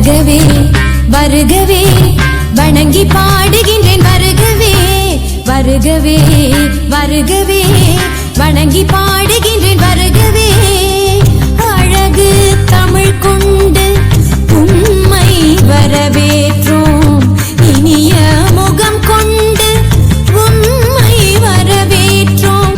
வருகவே வருகவே வணங்கி பாடுகின்றேன் வருகவே வருகவே வருகவே வணங்கி பாடுகின்றேன் வருகவே அழகு தமிழ் கொண்டு உம்மை வரவேற்றோம் இனிய முகம் கொண்டு உம்மை வரவேற்றோம்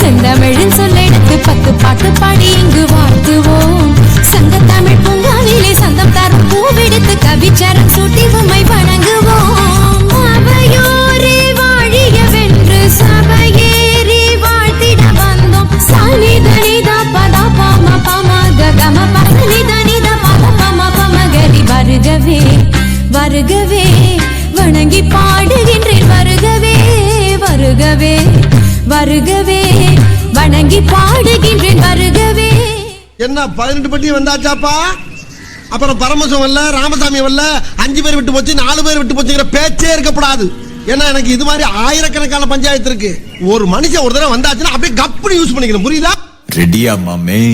செந்தமிழின் சொல்லெடுத்து 10 பாட்டு பாடி இங்கு வாழ்த்துவோம் சங்க தமிழ் பூங்காவிலே சந்தம் தரும் பூவெடுத்து கவிச்சரம் சூட்டி உம்மை வணங்குவோம் அவையோரே வாழியவென்று சபையேறி வாழ்த்திட வந்தோம் சனிதனிதா பதா பம பமக கம பசனிதனிதா பத பம பமகரி வருகவே வருகவே வணங்கி பாடுகின்றேன் வருகவே வருகவே வருகவே வணங்கி பாடுகின்றேன் வருகவே. என்ன 18 பட்டி வந்தாச்சாப்பா? அப்புறம் பரமசம் வரல, ராமசாமி வரல, 5 பேர் விட்டு போச்சு, 4 பேர் விட்டு போச்சுங்கிற பேச்சே இருக்கப்படாது. ஏன்னா எனக்கு இது மாதிரி ஆயிரக்கணக்கான பஞ்சாயத்து இருக்கு. ஒரு மனுஷன் ஒரு தடவை வந்தாச்சுன்னா அப்படியே கப்புனு யூஸ் பண்ணிக்கணும். புரியுதா? ரெடியா மாமே?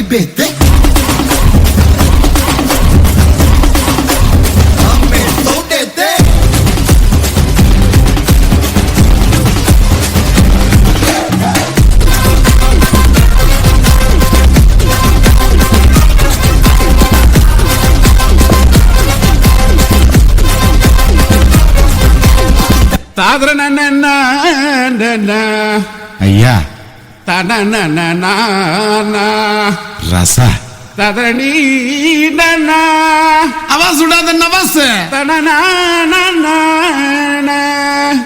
Vete. ஐயா ரசா ததனி ஆவாஸ் விடாத நவாஸ்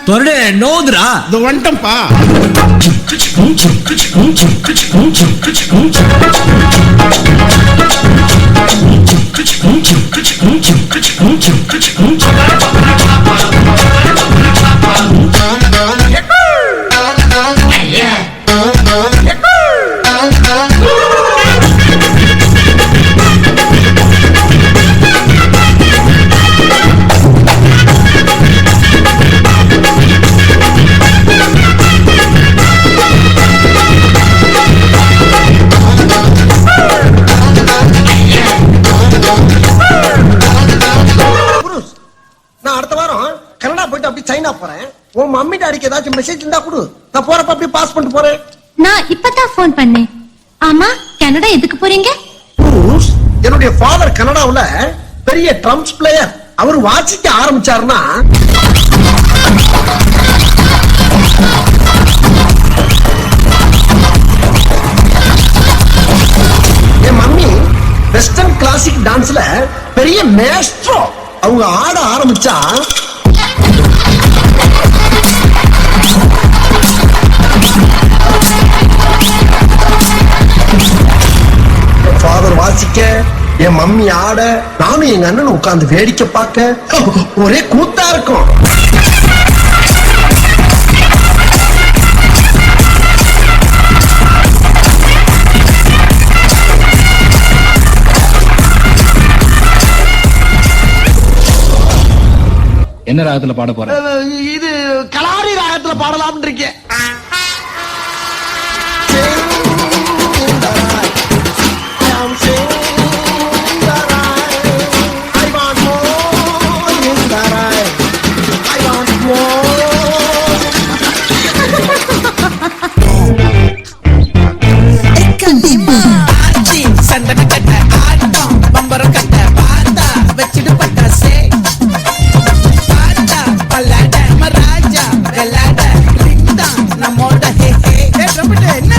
தொரடு நோதுரா இது வந்துட்டம்பா. சைனா போறேன். உன் மம்மி டாடிக்கு ஏதாச்சும் மெசேஜ் இருந்தா கொடு. நான் போறப்ப அப்படியே பாஸ் பண்ணிட்டு போறேன். நான் இப்பதான் போன் பண்ணேன். ஆமா, கனடா எதுக்கு போறீங்க? என்னுடைய ஃபாதர் கனடாவுல பெரிய ட்ரம்ஸ் பிளேயர். அவர் வாசிக்க ஆரம்பிச்சாருன்னா என் மம்மி வெஸ்டர்ன் கிளாசிக் டான்ஸ்ல பெரிய மேஸ்ட்ரோ. அவங்க ஆட ஆரம்பிச்சா ஃபாதர் வாசிக்க, என் மம்மி ஆட, நானும் எங்க அண்ணன் உட்கார்ந்து வேடிக்கை பார்க்க ஒரே கூத்தா இருக்கும். என்ன ராகத்துல பாட போற? இது ராகத்துல பாடலாம்னு இருக்கேன். சந்தன கட்ட ஆட்டம் பம்பரம் கட்ட பாத்தா வச்சிட்டு பட்டாசே பாத்தா பல்லாட மராஜா வெள்ளாட லிண்டா நம்மோட ஹே ஹே ரப்பட்ட என்ன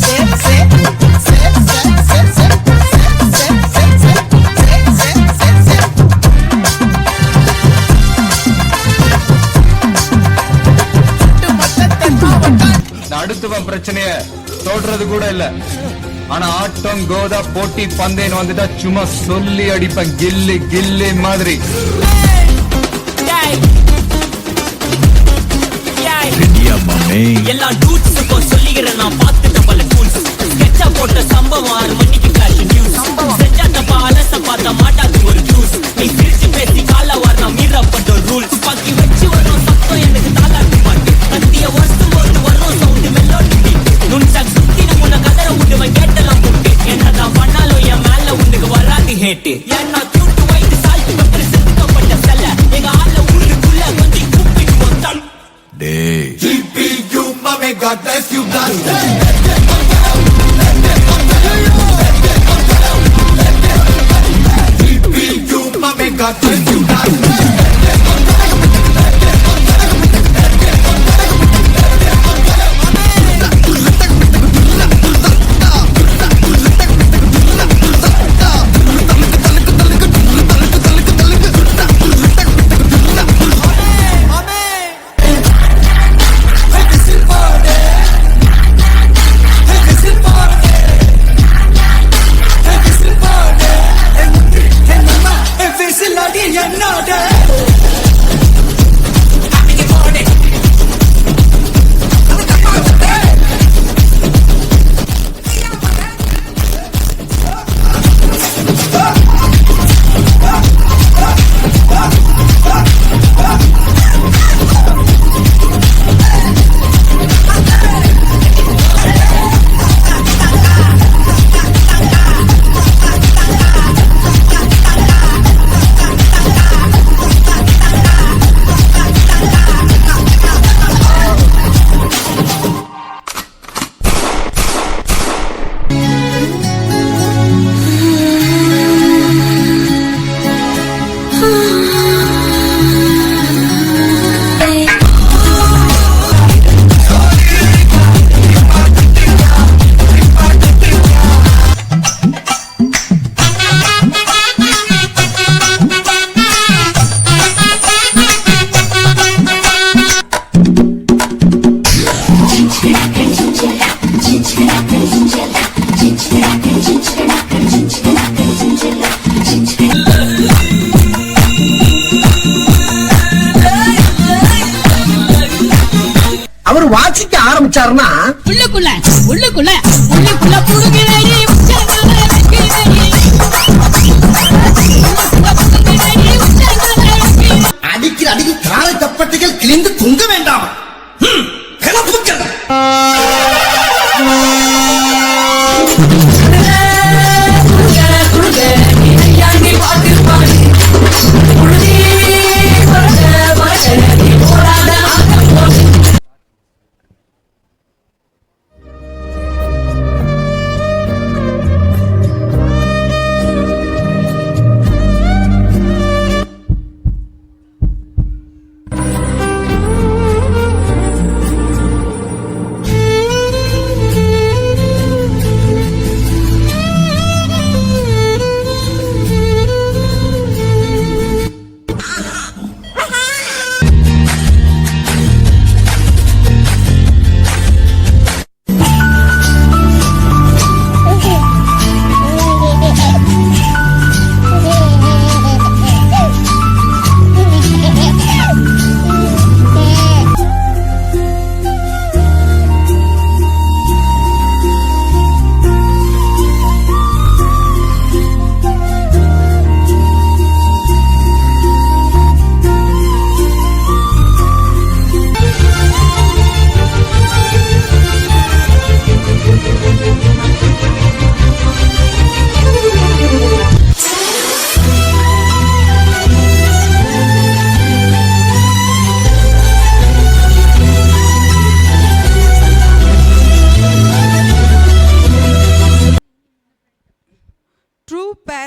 சே சே சே சே சே சே சே சே சே சே அடுத்தவன் பிரச்சனைய தோற்றது கூட இல்ல. ஆனா ஆட்டம் கோதா போட்டி பந்தேன்னு வந்துட்டா சும்மா சொல்லி அடிப்பேன் கில்லி கில்லி மாதிரி. எல்லா டூட்ஸுக்கும் சொல்லிக்கிறேன் நான் பார்த்துட்ட பல டூல்ஸ். ஸ்கெட்சா போட்ட சம்பவம் 6 மணிக்கு ஃபேஷன் நியூஸ். செஞ்சா தப்பா அலச பார்த்தா மாட்டாது ஒரு ஜூஸ். நீ சிரிச்சு பேசி கால வார் நான் மீறப்பட்ட ரூல்ஸ். பாக்கி வச்சு வரும் சத்தம் எனக்கு தாளாட்டு பாட்டு. கத்திய வருஷம் போட்டு வரும் சவுண்டு மெல்லோடி. நுண்சாக் சுத்தி நம்ம உன்னை கதற விடுவேன் கேட்டெல்லாம் போட்டு. என்னதான் பண்ணாலும் என் மேல உனக்கு வராது ஹேட்டு. ஏன்னா தூட்டு வைத்து சால்ட்டு பட்டு செதுக்கப்பட்ட செல்ல. எங்க ஆள ஊருக்குள்ள வந்து கூப்பிட்டு வந்தான். GPU, my God bless you, bless. GPU, my God bless you, bless. அவர் வாசிக்க ஆரம்பிச்சாருன்னா உள்ளுக்குள்ள உள்ளுக்குள்ள உள்ளுக்குள்ள புடுங்கிறடி அடிக்கிற அடிக்கு காலை தப்பட்டைகள் கிழிந்து தொங்க வேண்டாம். கிளப்புக்கள்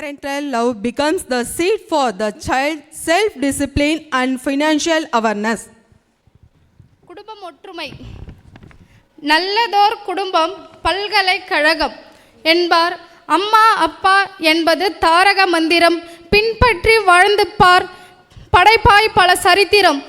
Parental love becomes the seed for the child self-discipline and financial awareness. குடும்பம் ஒற்றுமை. நல்லதோர் குடும்பம் பல்கலைக்கழகம் என்பார். அம்மா அப்பா என்பது தாரக மந்திரம். பின்பற்றி வாழ்ந்து பார், படைப்பாய் பல சரித்திரம்.